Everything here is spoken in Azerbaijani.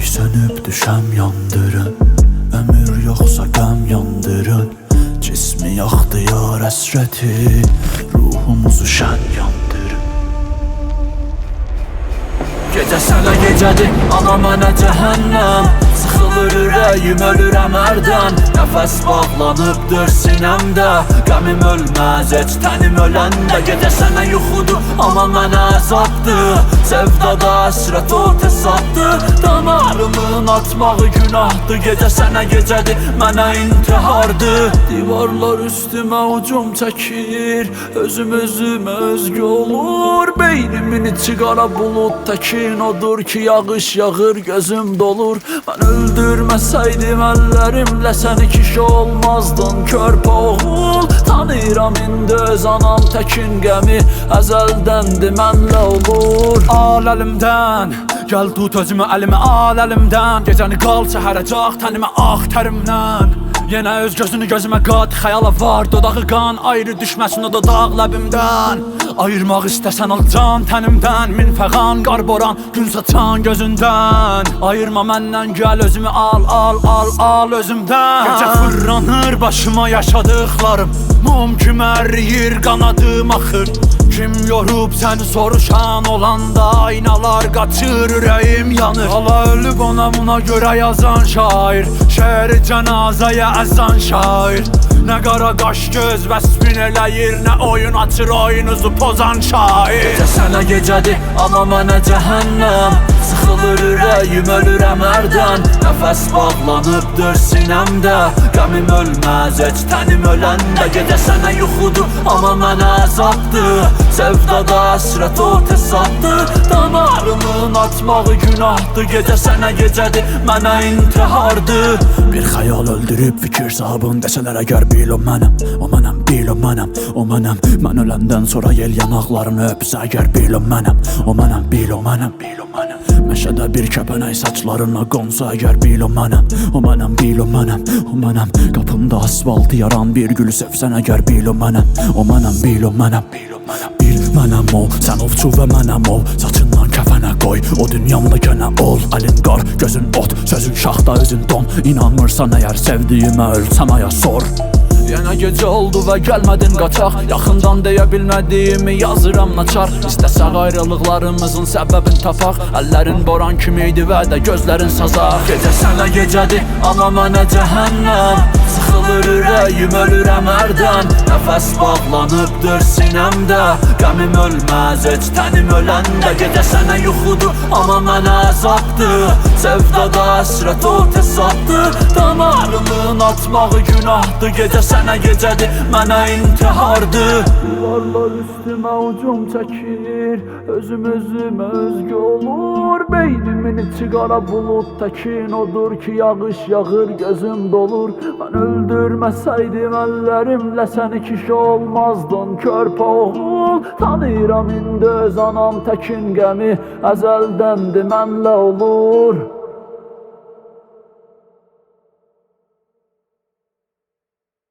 sönüb düşəm yandırın, ömür yoxsa qəm yandırın. Cismi yaxdıyar əsrəti, ruhumuzu şən yandırın. Gecə sənə gecədir, amma mənə cəhənnəm. Sıxılır ürəyim, ölürəm hərdən. Nəfəs bağlanıbdır sinəmdə, qəmim ölməz heç tənim öləndə. Gecə sənə yuxudur, amma mənə əzabdır. Sevdada əsrət o təsaddır, damarımın atmağı günahdır. Gecə sənə gecədir, mənə intihardır. Divarlar üstümə ucum çəkir, özüm özümə özgü olur. Beynimin içi qara bulud təkin odur ki, yağış yağır, gözüm dolur. Mən öldürməsəydim əllərimlə səni kişi olmazdın körpə oğul. Tanıyıram indi öz anam təkin qəmi əzəldəndir mənlə olur. Al əlimdən, gəl tut özümü əlimə, al əlimdən. Gecəni qal səhərəcək tənimə ağ tərimdən. Yenə öz gözünü gözümə qat, xəyala var dodağı qan. Ayrı düşməsin o dodaq ləbimdən. Ayırmaq istəsən al can tənimdən. Min fəğan, qar boran, gün saçan gözündən. Ayırma məndən, gəl özümü al, al, al, al özümdən. Gecə fırlanır başıma yaşadıqlarım, mum kimi əriyir, qanadım axır. Kim yorub səni soruşan olanda, aynalar qaçır, ürəyim yanır. Hala ölüb ona buna görə yazan şair, şəhəri cənazəyə əzan şair. Nə qara qaş göz vəsbin eləyir, nə oyun açır oyunuzu pozan şair. Gecə sənə gecədir, amma mənə cəhənnəm. Sıxılır ürəyim, ölürəm hərdən. Nəfəs bağlanıbdır sinəmdə, qəmim ölməz heç tənim öləndə. Gecə sənə yuxudur, amma mənə əzabdır. Sevdada əsrət o təsaddır, damarımın atmağı günahdır. Gecə sənə gecədir, mənə intihardır. Bir xəyal öldürüb fikir sahabın desələr əgər bil o mənəm, o mənəm, bil o mənəm, o mənəm. Mən öləndən sonra yel yanaqlarını öpsə əgər bil o mənəm, o mənəm, bil o mənəm, bil o mənəm. Məşədə bir kəpənək saçlarına qonsa əgər bil o mənəm, o mənəm, bil o mənəm, o mənəm. Qapımda asfaltı yaran bir gülü sevsən əgər bil o mənəm, o mənəm, bil o mənəm, bil o mənəm. Bil mənəm o, sən ovçu və mənəm o. Saçından kəfənə qoy, o dünyamda gənə ol. Əlin qar, gözün ot, sözün şaxta, özün don. İnanmırsan əgər sevdiyimə ölsəm aya sor. Yenə gecə oldu və gəlmədin qaçaq, yaxından deyə bilmədiyimi yazıram naçar. İstəsək ayrılıqlarımızın səbəbini tapaq, əllərin boran kimi idi və də gözlərin sazaq. Gecə sənə gecədir, amma mənə cəhənnəm. Sıxılır ürəyim, ölürəm hərdən. Nəfəs bağlanıbdır sinəmdə, qəmim ölməz heç tənim öləndə. Gecə sənə yuxudur, amma mənə əzabdır. Sevdada əsrət o təsaddır, damarımın atmağı günahdır. Gecə sənə gecədir, mənə intihardır. Divarlar üstümə ucum çəkir, özüm özümə özgü olur. Beynimin içi qara bulud təkin odur ki, yağış yağır, gözüm dolur. Mən öldürməsəydim əllərimlə səni kişi olmazdın körpə oğul. Tanıyıram indi öz anam təkin qəmi əzəldəndir mənlə olur.